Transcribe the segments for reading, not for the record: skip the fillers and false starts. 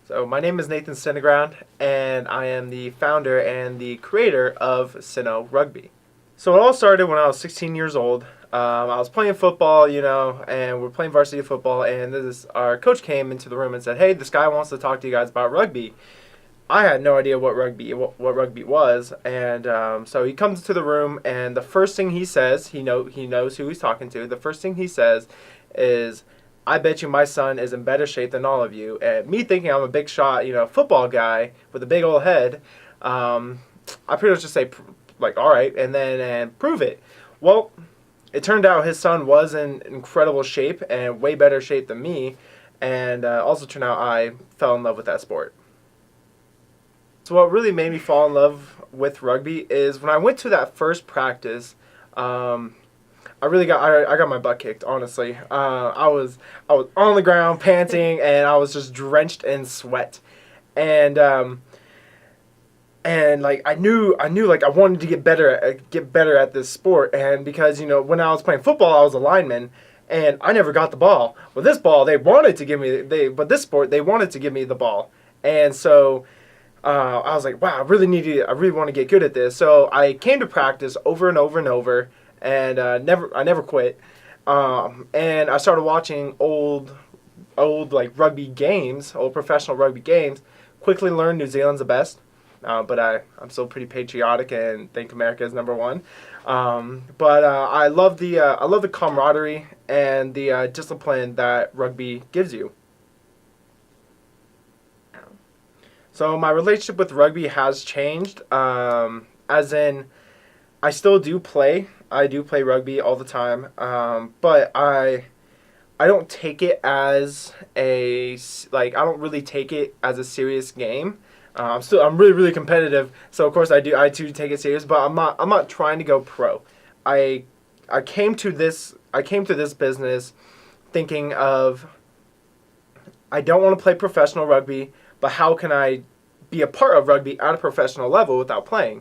So my name is Nathan Synderground, and I am the founder and the creator of SynoRugby. So it all started when I was 16 years old. I was playing football, and we're playing varsity football, and our coach came into the room and said, "Hey, this guy wants to talk to you guys about rugby." I had no idea what rugby was, and so he comes to the room, and the first thing he says, he knows who he's talking to. The first thing he says is, "I bet you my son is in better shape than all of you." And me thinking I'm a big shot, football guy with a big old head, I pretty much just say like, "All right," and prove it. Well, it turned out his son was in incredible shape and way better shape than me, and also turned out I fell in love with that sport. So what really made me fall in love with rugby is when I went to that first practice. I got my butt kicked. Honestly, I was on the ground panting, and I was just drenched in sweat, and like I knew like I wanted to get better at this sport, and because when I was playing football I was a lineman. And I never got the ball. With this ball, they wanted to give me but this sport they wanted to give me the ball, and so I was like, wow, I really want to get good at this. So I came to practice over and over and over, and I never quit. And I started watching old like rugby games, old professional rugby games. Quickly learned New Zealand's the best, but I'm still pretty patriotic and think America is number one. But I love the camaraderie and the discipline that rugby gives you. So my relationship with rugby has changed, as in I still do play. I do play rugby all the time, but I don't take it as I don't really take it as a serious game. I'm really competitive, so of course I do take it serious, but I'm not trying to go pro. I came to this business thinking of, I don't want to play professional rugby, but how can I be a part of rugby at a professional level without playing?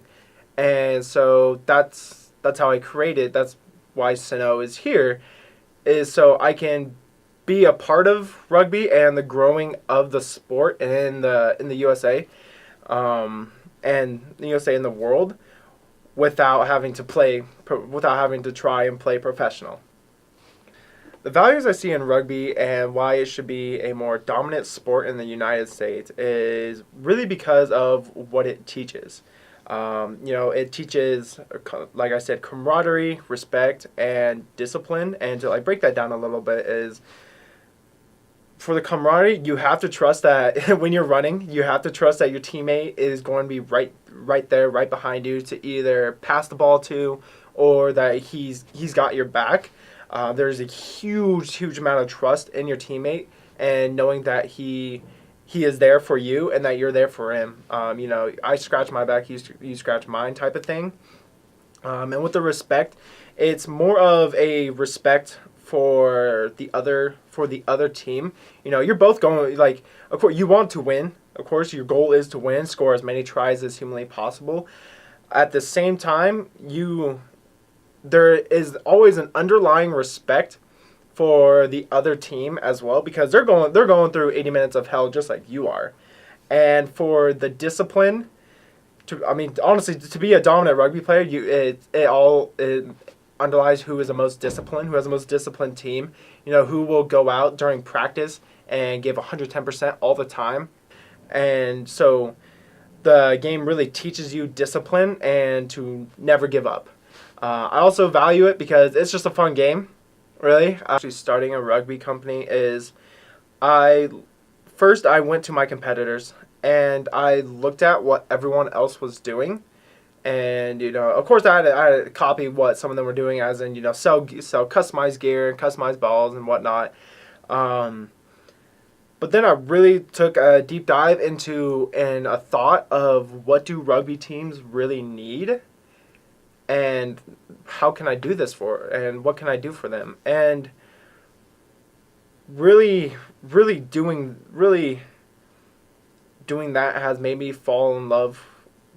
And so that's how I created. That's why Syno is here, is so I can be a part of rugby and the growing of the sport in the USA, and the USA in the world, without having to try and play professional. The values I see in rugby and why it should be a more dominant sport in the United States is really because of what it teaches. It teaches, like I said, camaraderie, respect, and discipline. And to break that down a little bit is, for the camaraderie, you have to trust that when you're running, you have to trust that your teammate is going to be right there, right behind you to either pass the ball to, or that he's got your back. There's a huge amount of trust in your teammate, and knowing that he is there for you and that you're there for him. I scratch my back, you scratch mine type of thing. And with the respect, it's more of a respect for the other team. You're both going, of course you want to win. Of course your goal is to win, score as many tries as humanly possible. At the same time, there is always an underlying respect for the other team as well, because they're going through 80 minutes of hell just like you are. And for the discipline, honestly, to be a dominant rugby player, it underlies who is the most disciplined, who has the most disciplined team, who will go out during practice and give 110% all the time. And so the game really teaches you discipline and to never give up. I also value it because it's just a fun game, really. Actually, starting a rugby company is, I went to my competitors and I looked at what everyone else was doing, and of course I had to copy what some of them were doing, as in sell customized gear and customized balls and whatnot. But then I really took a deep dive into and a thought of, what do rugby teams really need? And how can I do this and what can I do for them? And really doing that has made me fall in love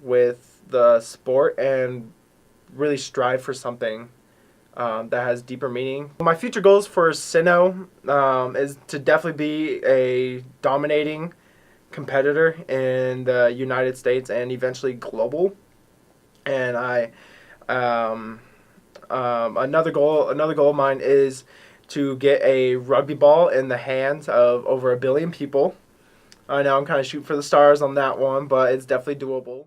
with the sport and really strive for something that has deeper meaning. My future goals for Syno is to definitely be a dominating competitor in the United States and eventually global. And another goal of mine is to get a rugby ball in the hands of over 1 billion people. I know I'm kind of shooting for the stars on that one, but it's definitely doable.